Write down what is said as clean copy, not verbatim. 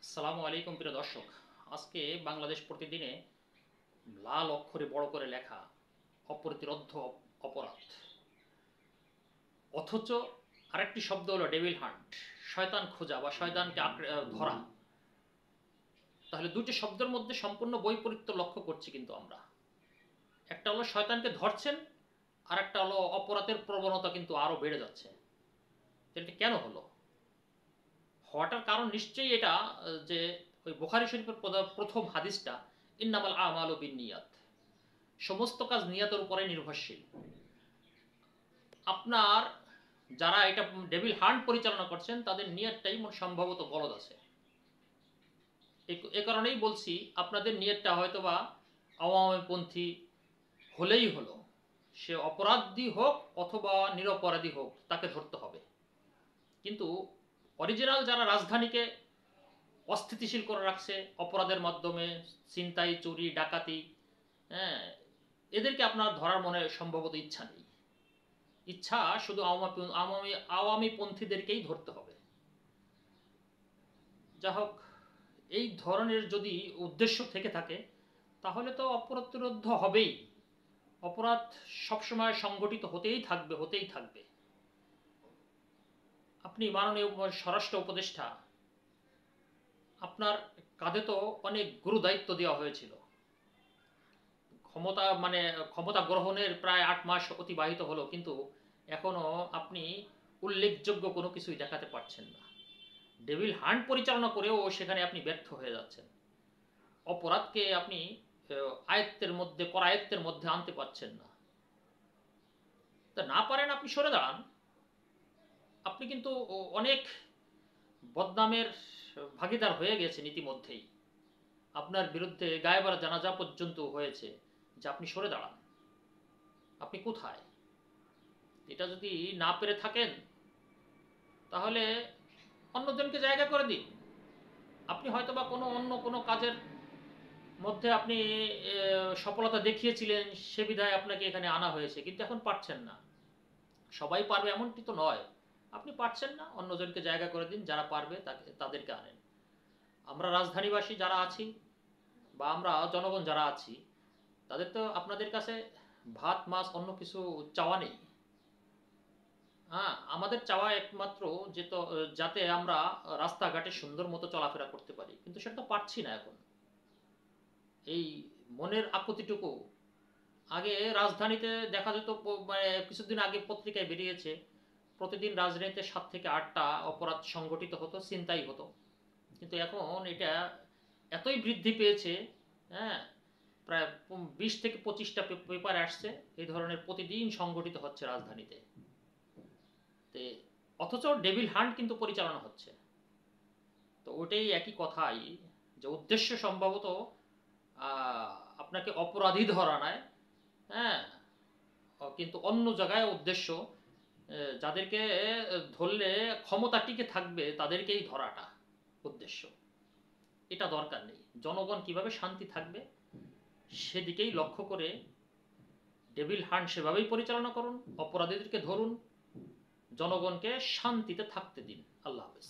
আসসালামু আলাইকুম প্রিয় দর্শক। আজকে বাংলাদেশ প্রতিদিনে লাল অক্ষরে বড় করে লেখা অপ্রতিরোধ্য অপরাধ, অথচ আরেকটি শব্দ হলো ডেভিল হান্ট, শয়তান খোঁজা বা শয়তানকে ধরা। তাহলে দুটি শব্দের মধ্যে সম্পূর্ণ বৈপরীত্য লক্ষ্য করছি কিন্তু আমরা। একটা হলো শয়তানকে ধরছেন, আর একটা হলো অপরাধের প্রবণতা কিন্তু আরো বেড়ে যাচ্ছে। এটা কেন হলো? হওয়াটার কারণ নিশ্চয়ই এটা, যে ওই বুখারী শরীফের প্রথম হাদিসটা, ইন্নামাল আমালু বিন্নিয়াত, সমস্ত কাজ নিয়তের উপরে নির্ভরশীল। আপনার যারা এটা ডেভিল হান্ট পরিচালনা করছেন তাদের নিয়তটাই সম্ভবত গলদ আছে। এ কারণেই বলছি আপনাদের নিয়তটা হয়তোবা আওয়ামীপন্থী হলেই হলো, সে অপরাধী হোক অথবা নিরপরাধী হোক তাকে ধরতে হবে। কিন্তু অরিজিনাল যারা রাজধানীকে অস্থিতিশীল করে রাখছে অপরাধের মাধ্যমে, ছিনতাই, চুরি, ডাকাতি, হ্যাঁ, এদেরকে আপনার ধরার মনে সম্ভবত ইচ্ছা নেই। ইচ্ছা শুধু আওয়ামী পন্থীদেরকেই ধরতে হবে। যা হোক, এই ধরনের যদি উদ্দেশ্য থেকে থাকে তাহলে তো অপ্রতিরোধ্য হবেই। অপরাধ সবসময় সংগঠিত হতেই থাকবে, হতেই থাকবে। আপনি মাননীয় স্বরাষ্ট্র উপদেষ্টা, আপনার কাঁধে তো অনেক গুরু দায়িত্ব দেওয়া হয়েছিল। ক্ষমতা গ্রহণের প্রায় 8 মাস অতিবাহিত হলো, কিন্তু এখনো আপনি উল্লেখযোগ্য কোনো কিছুই দেখাতে পারছেন না। ডেভিল হান্ট পরিচালনা করেও সেখানে আপনি ব্যর্থ হয়ে যাচ্ছেন। অপরাধকে আপনি করায়ত্তের মধ্যে আনতে পারছেন না। তা না পারেন আপনি সরে দাঁড়ান। আপনি কিন্তু অনেক বদনামের ভাগিদার হয়ে গেছেন ইতিমধ্যেই। আপনার বিরুদ্ধে গায়েবারা জানাজা পর্যন্ত হয়েছে, যে আপনি সরে দাঁড়ান। আপনি কোথায়? এটা যদি না পেরে থাকেন তাহলে অন্যজনকে জায়গা করে দিন। আপনি হয়তোবা অন্য কোনো কাজের মধ্যে আপনি সফলতা দেখিয়েছিলেন, সে বিধায় আপনাকে এখানে আনা হয়েছে, কিন্তু এখন পারছেন না। সবাই পারবে এমনটি তো নয়। আপনি পারছেন না, অন্যজনকে জায়গা করে দিন, যারা পারবে তাদেরকে আনেন। আমরা রাজধানীবাসী যারা আছি বা আমরা জনগণ যারা আছি, তাদের তো আপনাদের কাছে ভাত মাছ অন্য কিছু চাওয়া নেই। হ্যাঁ, আমাদের চাওয়া একমাত্র যে তো যাতে আমরা রাস্তাঘাটে সুন্দর মতো চলাফেরা করতে পারি, কিন্তু সেটা তো পারছি না এখন। এই মনের আকুতিটুকু আগে রাজধানীতে দেখা যেত, মানে কিছুদিন আগে পত্রিকায় বেরিয়েছে, প্রতিদিন রাজধানীতে 7 থেকে 8টা অপরাধ সংগঠিত হতো, ছিনতাই হতো। কিন্তু এখন এটা এতই বৃদ্ধি পেয়েছে, হ্যাঁ, প্রায় 20 থেকে 25টা পেপার আসছে এই ধরনের প্রতিদিন সংগঠিত হচ্ছে রাজধানীতে। অথচ ডেভিল হান্ট কিন্তু পরিচালনা হচ্ছে। তো ওটাই একই কথাই, যে উদ্দেশ্য সম্ভবত আপনাকে অপরাধী ধরা নয়, হ্যাঁ, কিন্তু অন্য জায়গায় উদ্দেশ্য, যাদেরকে ধরলে ক্ষমতা টিকে থাকবে তাদেরকেই ধরাটা উদ্দেশ্য। এটা দরকার নেই। জনগণ কিভাবে শান্তি থাকবে সেদিকেই লক্ষ্য করে ডেভিল হান্ট সেভাবেই পরিচালনা করুন, অপরাধীদেরকে ধরুন, জনগণকে শান্তিতে থাকতে দিন। আল্লাহ হাফেজ।